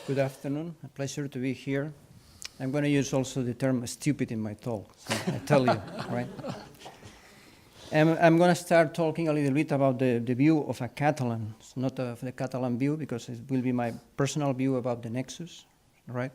Good afternoon. A pleasure to be here. I'm going to use also the term stupid in my talk, so I tell you, right? I'm going to start talking a little bit about the view of a Catalan, not of the Catalan view, because it will be my personal view about the nexus, right?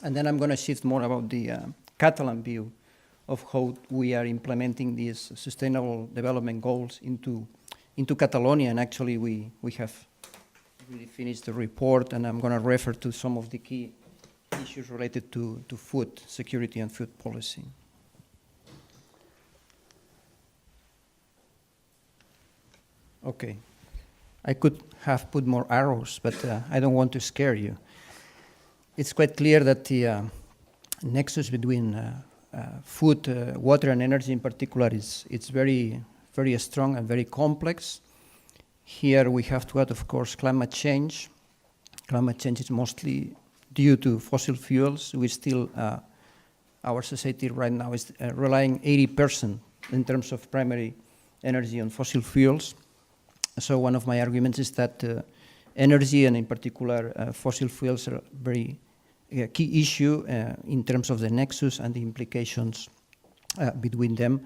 And then I'm going to shift more about the Catalan view of how we are implementing these sustainable development goals into Catalonia. And actually, we have really finished the report, and I'm going to refer to some of the key issues related to food security and food policy. Okay, I could have put more arrows, but I don't want to scare you. It's quite clear that the nexus between food, water, and energy in particular it's very, very strong and very complex. Here we have to add, of course, climate change. Climate change is mostly due to fossil fuels. We still, our society right now is relying 80% in terms of primary energy on fossil fuels. So one of my arguments is that energy, and in particular fossil fuels, are a very key issue in terms of the nexus and the implications between them.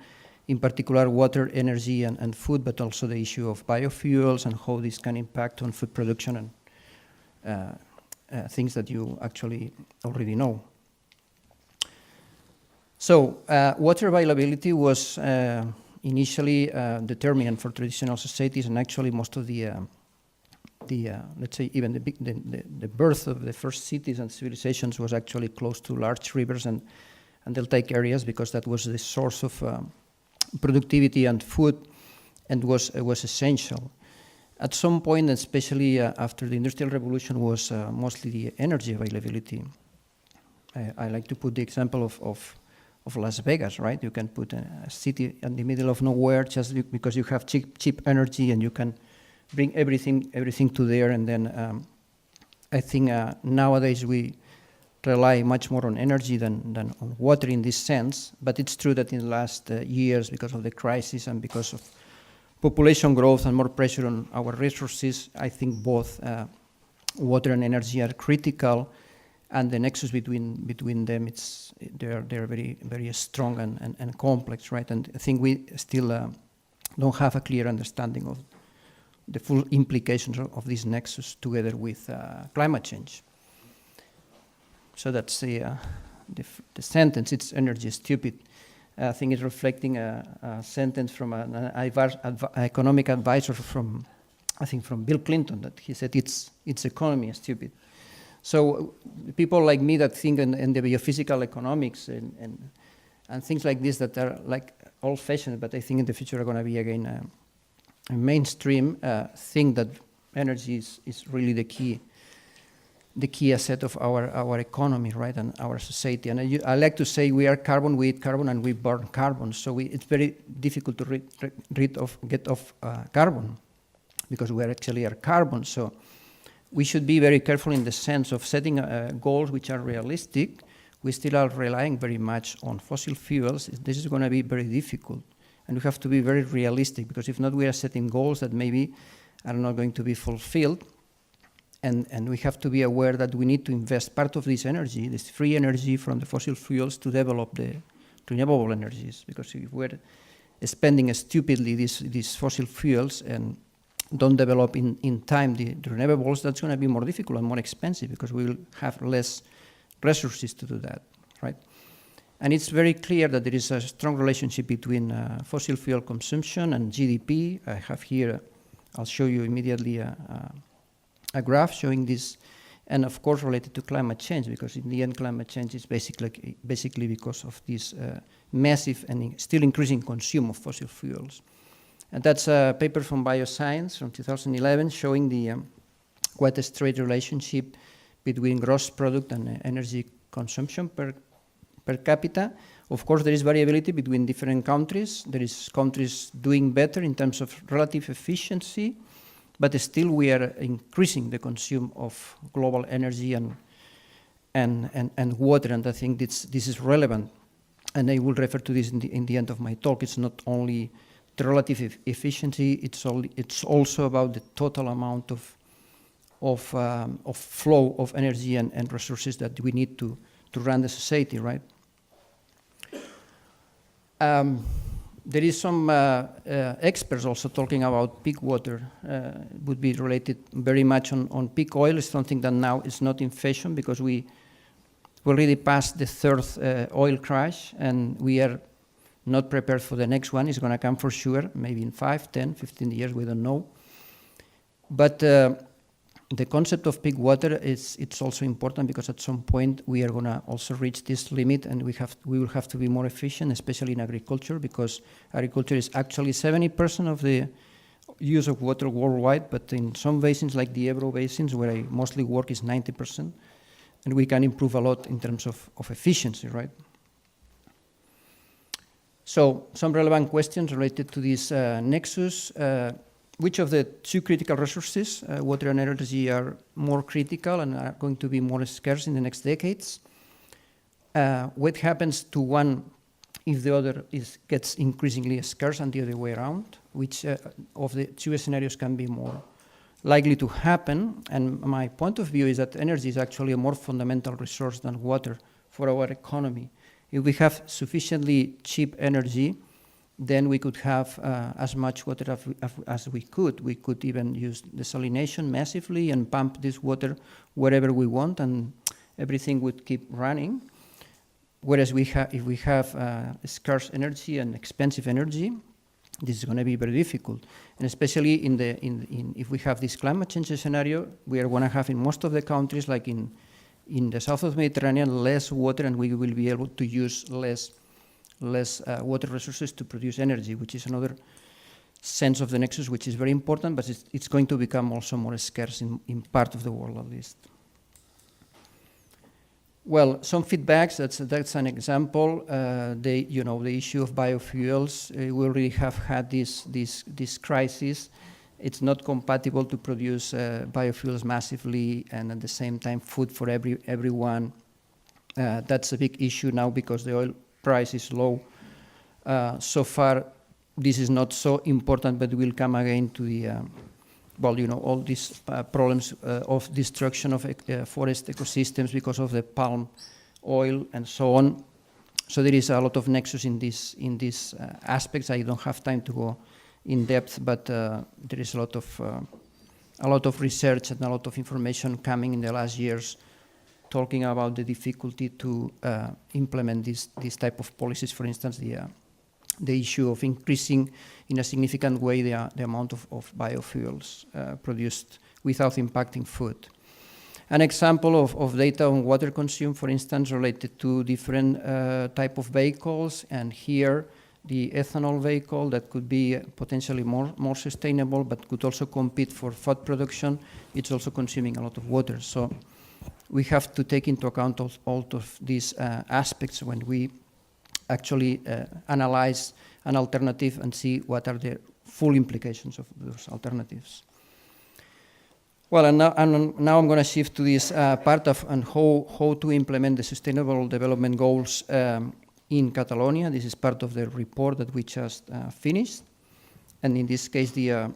In particular, water, energy, and food, but also the issue of biofuels and how this can impact on food production and things that you actually already know. So water availability was initially determinant for traditional societies, and actually most of the let's say even the birth of the first cities and civilizations was actually close to large rivers and deltaic areas, because that was the source of productivity and food, and was essential. At some point, especially after the Industrial Revolution, was mostly the energy availability. I like to put the example of Las Vegas, right? You can put a city in the middle of nowhere just because you have cheap energy, and you can bring everything to there. And then I think nowadays we rely much more on energy than on water in this sense. But it's true that in the last years, because of the crisis and because of population growth and more pressure on our resources, I think both water and energy are critical, and the nexus between them, they're very, very strong and complex, right? And I think we still don't have a clear understanding of the full implications of this nexus together with climate change. So that's the sentence. It's energy stupid. I think it's reflecting a sentence from an economic advisor from Bill Clinton, that he said it's economy stupid. So people like me that think in the biophysical economics and things like this that are like old-fashioned, but I think in the future are going to be again a mainstream, think that energy is really the key asset of our economy, right, and our society. And I like to say we are carbon, we eat carbon, and we burn carbon. So it's very difficult to get off carbon, because we actually are carbon. So we should be very careful in the sense of setting goals which are realistic. We still are relying very much on fossil fuels. This is going to be very difficult, and we have to be very realistic, because if not, we are setting goals that maybe are not going to be fulfilled. And we have to be aware that we need to invest part of this energy, this free energy from the fossil fuels, to develop the renewable energies. Because if we're spending stupidly these fossil fuels and don't develop in time the renewables, that's going to be more difficult and more expensive, because we will have less resources to do that, right? And it's very clear that there is a strong relationship between fossil fuel consumption and GDP. I have here, I'll show you immediately a graph showing this, and of course related to climate change, because in the end climate change is basically because of this massive and still increasing consume of fossil fuels. And that's a paper from Bioscience from 2011 showing the quite a straight relationship between gross product and energy consumption per capita. Of course, there is variability between different countries. There is countries doing better in terms of relative efficiency, but still we are increasing the consume of global energy and water, and I think this is relevant. And I will refer to this in the end of my talk. It's not only the relative efficiency, it's also about the total amount of flow of energy and resources that we need to run the society, right? There is some experts also talking about peak water. Would be related very much on peak oil. It's something that now is not in fashion because we already passed the third oil crash, and we are not prepared for the next one. It's going to come for sure, maybe in 5, 10, 15 years, we don't know. But the concept of peak water it's also important because at some point we are going to also reach this limit, and we will have to be more efficient, especially in agriculture, because agriculture is actually 70% of the use of water worldwide, but in some basins like the Ebro basins, where I mostly work, is 90%, and we can improve a lot in terms of efficiency, right? So some relevant questions related to this nexus. Which of the two critical resources, water and energy, are more critical and are going to be more scarce in the next decades? What happens to one if the other gets increasingly scarce and the other way around? Which of the two scenarios can be more likely to happen? And my point of view is that energy is actually a more fundamental resource than water for our economy. If we have sufficiently cheap energy, then we could have as much water as we could. We could even use desalination massively and pump this water wherever we want, and everything would keep running. Whereas if we have scarce energy and expensive energy, this is going to be very difficult. And especially if we have this climate change scenario, we are going to have in most of the countries, like in the south of the Mediterranean, less water, and we will be able to use less water resources to produce energy, which is another sense of the nexus, which is very important, but it's going to become also more scarce in part of the world, at least. Well, some feedbacks, that's an example. The issue of biofuels, we already have had this crisis. It's not compatible to produce biofuels massively and at the same time food for everyone. That's a big issue now because the oil price is low. So far, this is not so important, but we'll come again to the, all these problems of destruction of forest ecosystems because of the palm oil and so on. So there is a lot of nexus in these aspects. I don't have time to go in depth, but there is a lot of research and a lot of information coming in the last years talking about the difficulty to implement this type of policies. For instance, the issue of increasing in a significant way the amount of biofuels produced without impacting food. An example of data on water consumed, for instance, related to different type of vehicles, and here the ethanol vehicle that could be potentially more sustainable but could also compete for food production, it's also consuming a lot of water. So we have to take into account all of these aspects when we actually analyze an alternative and see what are the full implications of those alternatives. Well, and now I'm going to shift to this part of how to implement the Sustainable Development Goals in Catalonia. This is part of the report that we just finished. And in this case, the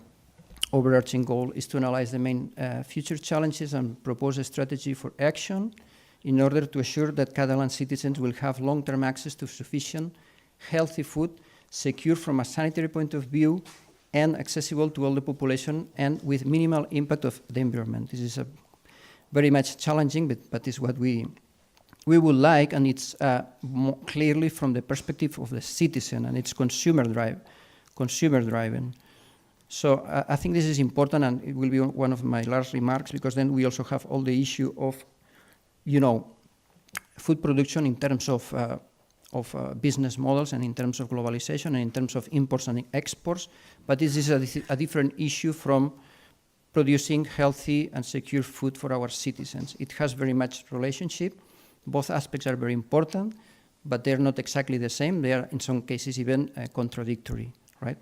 overarching goal is to analyze the main future challenges and propose a strategy for action in order to assure that Catalan citizens will have long-term access to sufficient, healthy food, secure from a sanitary point of view, and accessible to all the population, and with minimal impact of the environment. This is very much challenging, but it's what we would like, and it's more clearly from the perspective of the citizen, and it's consumer driven. So I think this is important, and it will be one of my last remarks, because then we also have all the issue of, food production in terms of business models and in terms of globalization and in terms of imports and exports. But this is a different issue from producing healthy and secure food for our citizens. It has very much relationship. Both aspects are very important, but they're not exactly the same. They are, in some cases, even contradictory, right?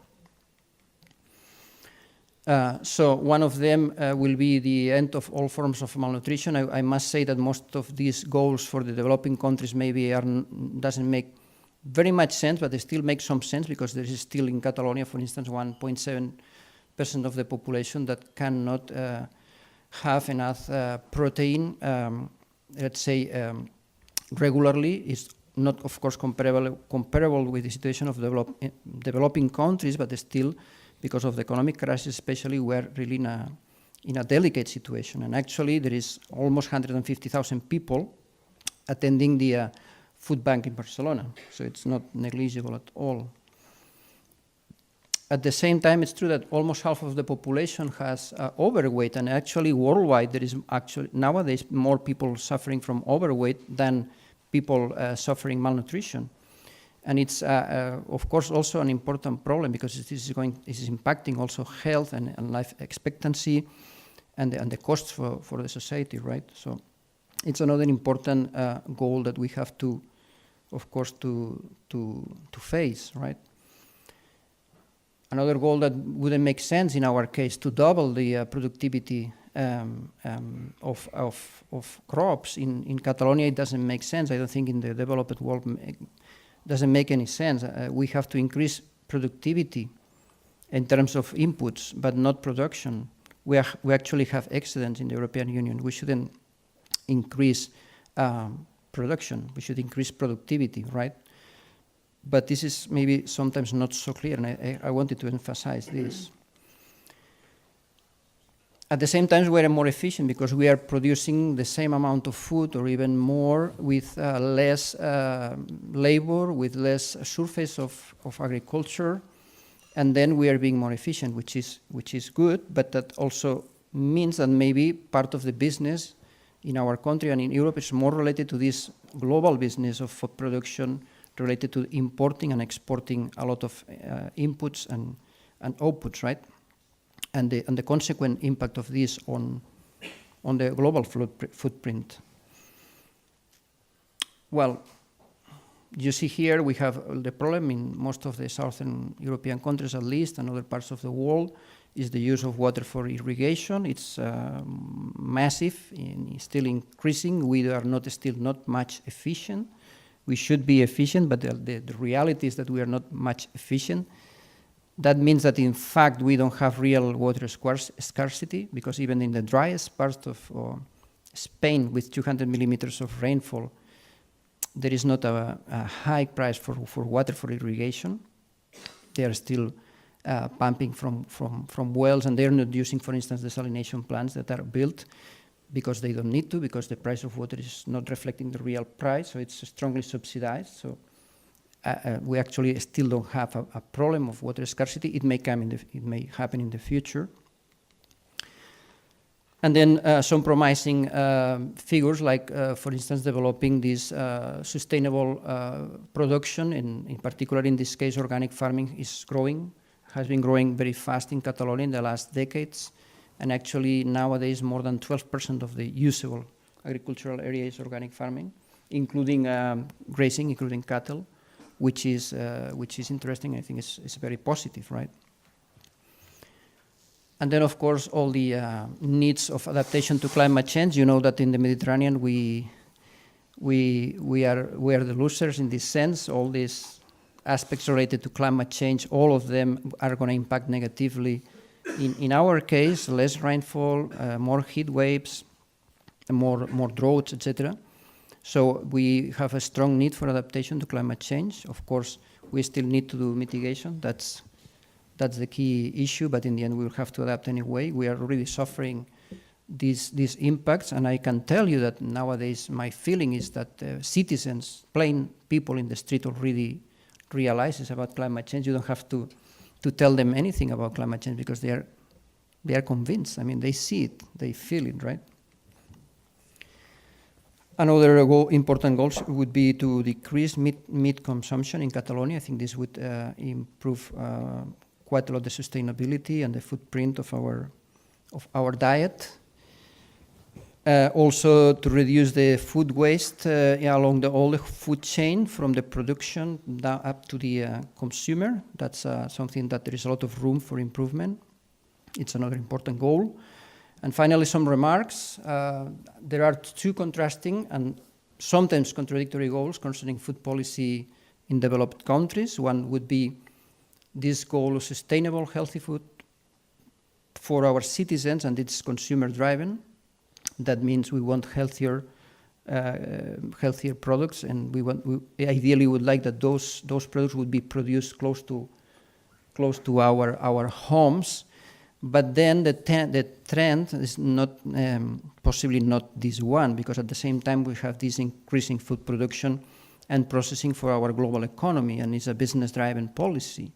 So one of them will be the end of all forms of malnutrition. I must say that most of these goals for the developing countries maybe doesn't make very much sense, but they still make some sense, because there is still in Catalonia, for instance, 1.7% of the population that cannot have enough protein, let's say, regularly is not, of course, comparable with the situation of developing countries, but still, because of the economic crisis especially, we're really in a delicate situation. And actually, there is almost 150,000 people attending the food bank in Barcelona, so it's not negligible at all. At the same time, it's true that almost half of the population has overweight, and actually worldwide there is actually nowadays more people suffering from overweight than people suffering malnutrition. And it's, of course, also an important problem because it is impacting also health and life expectancy and the costs for the society, right? So it's another important goal that we have to, of course, to face, right? Another goal that wouldn't make sense in our case, to double the productivity of crops in Catalonia, it doesn't make sense. I don't think in the developed world doesn't make any sense. We have to increase productivity in terms of inputs, but not production. We actually have excellence in the European Union. We shouldn't increase production. We should increase productivity, right? But this is maybe sometimes not so clear, and I wanted to emphasize this. At the same time, we are more efficient because we are producing the same amount of food or even more with less labor, with less surface of agriculture, and then we are being more efficient, which is good, but that also means that maybe part of the business in our country and in Europe is more related to this global business of food production, related to importing and exporting a lot of inputs and outputs, right? And the consequent impact of this on the global footprint. Well, you see here we have the problem in most of the southern European countries, at least, and other parts of the world, is the use of water for irrigation. It's massive and still increasing. We are still not much efficient. We should be efficient, but the reality is that we are not much efficient. That means that, in fact, we don't have real water scarcity, because even in the driest part of Spain, with 200 millimeters of rainfall, there is not a high price for water for irrigation. They are still pumping from wells, and they're not using, for instance, the desalination plants that are built because they don't need to, because the price of water is not reflecting the real price, so it's strongly subsidized. So we actually still don't have a problem of water scarcity. It may happen in the future. And then some promising figures, like, for instance, developing this sustainable production, in particular in this case, organic farming has been growing very fast in Catalonia in the last decades. And actually, nowadays, more than 12% of the usable agricultural area is organic farming, including grazing, including cattle, which is interesting. I think it's very positive, right? And then, of course, all the needs of adaptation to climate change. You know that in the Mediterranean, we are the losers in this sense. All these aspects related to climate change, all of them are going to impact negatively. In our case, less rainfall, more heat waves, more droughts, etc. So we have a strong need for adaptation to climate change. Of course, we still need to do mitigation. That's the key issue, but in the end, we will have to adapt anyway. We are really suffering these impacts, and I can tell you that nowadays my feeling is that citizens, plain people in the street, already realizes about climate change. You don't have to tell them anything about climate change because they are convinced. I mean, they see it, they feel it, right? Another important goal would be to decrease meat consumption in Catalonia. I think this would improve quite a lot the sustainability and the footprint of our diet. Also to reduce the food waste along all the food chain, from the production down up to the consumer. That's something that there is a lot of room for improvement. It's another important goal. And finally, some remarks. There are two contrasting and sometimes contradictory goals concerning food policy in developed countries. One would be this goal of sustainable, healthy food for our citizens, and it's consumer-driven. That means we want healthier products, and we ideally would like that those products would be produced close to our homes. But then the trend is not possibly not this one, because at the same time we have this increasing food production and processing for our global economy, and it's a business-driven policy.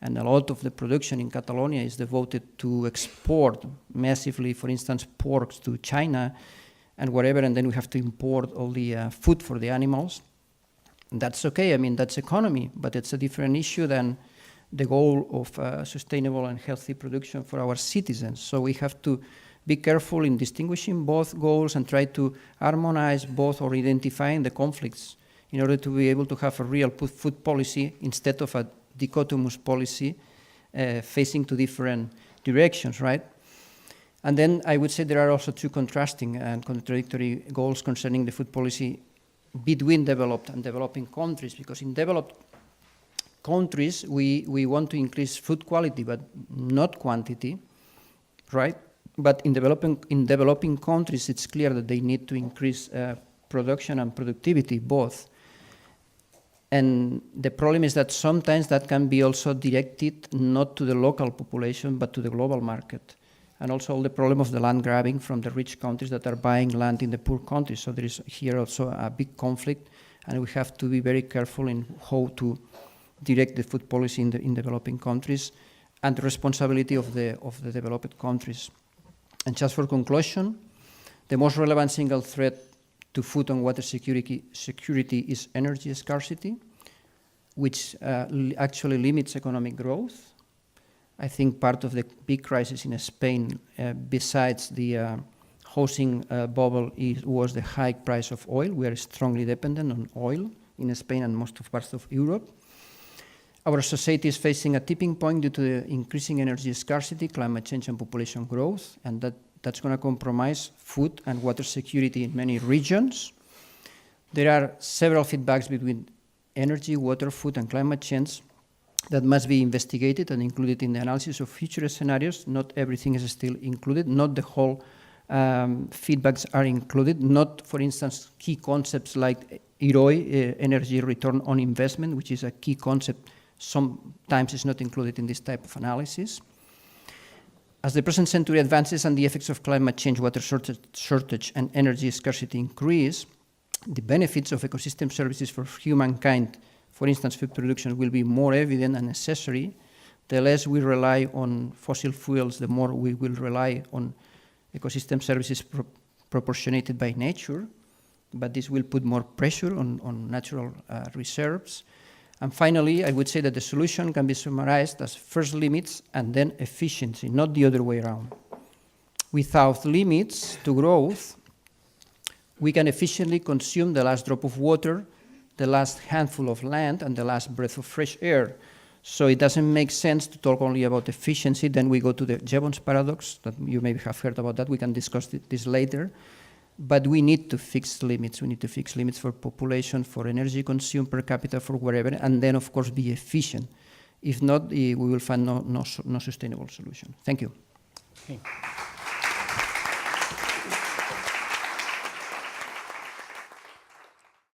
And a lot of the production in Catalonia is devoted to export massively, for instance, porks to China and whatever, and then we have to import all the food for the animals. And that's okay, I mean, that's economy, but it's a different issue than the goal of sustainable and healthy production for our citizens. So we have to be careful in distinguishing both goals and try to harmonize both, or identifying the conflicts, in order to be able to have a real food policy instead of a dichotomous policy facing two different directions, right? And then I would say there are also two contrasting and contradictory goals concerning the food policy between developed and developing countries, because in developed countries we want to increase food quality but not quantity, right? But in developing countries it's clear that they need to increase production and productivity both. And the problem is that sometimes that can be also directed not to the local population but to the global market. And also the problem of the land grabbing from the rich countries that are buying land in the poor countries. So there is here also a big conflict, and we have to be very careful in how to direct the food policy in developing countries, and the responsibility of the developed countries. And just for conclusion, the most relevant single threat to food and water security is energy scarcity, which actually limits economic growth. I think part of the big crisis in Spain, besides the housing bubble, was the high price of oil. We are strongly dependent on oil in Spain and most of parts of Europe. Our society is facing a tipping point due to the increasing energy scarcity, climate change, and population growth, and that's going to compromise food and water security in many regions. There are several feedbacks between energy, water, food, and climate change that must be investigated and included in the analysis of future scenarios. Not everything is still included, not the whole feedbacks are included, not, for instance, key concepts like EROI, energy return on investment, which is a key concept, sometimes is not included in this type of analysis. As the present century advances and the effects of climate change, water shortage, and energy scarcity increase, the benefits of ecosystem services for humankind, for instance, food production, will be more evident and necessary. The less we rely on fossil fuels, the more we will rely on ecosystem services proportionated by nature, but this will put more pressure on natural reserves. And finally, I would say that the solution can be summarized as first limits and then efficiency, not the other way around. Without limits to growth, we can efficiently consume the last drop of water, the last handful of land, and the last breath of fresh air. So it doesn't make sense to talk only about efficiency. Then we go to the Jevons paradox, that you maybe have heard about that. We can discuss this later. But we need to fix limits. We need to fix limits for population, for energy consumed per capita, for wherever, and then, of course, be efficient. If not, we will find no sustainable solution. Thank you. Okay.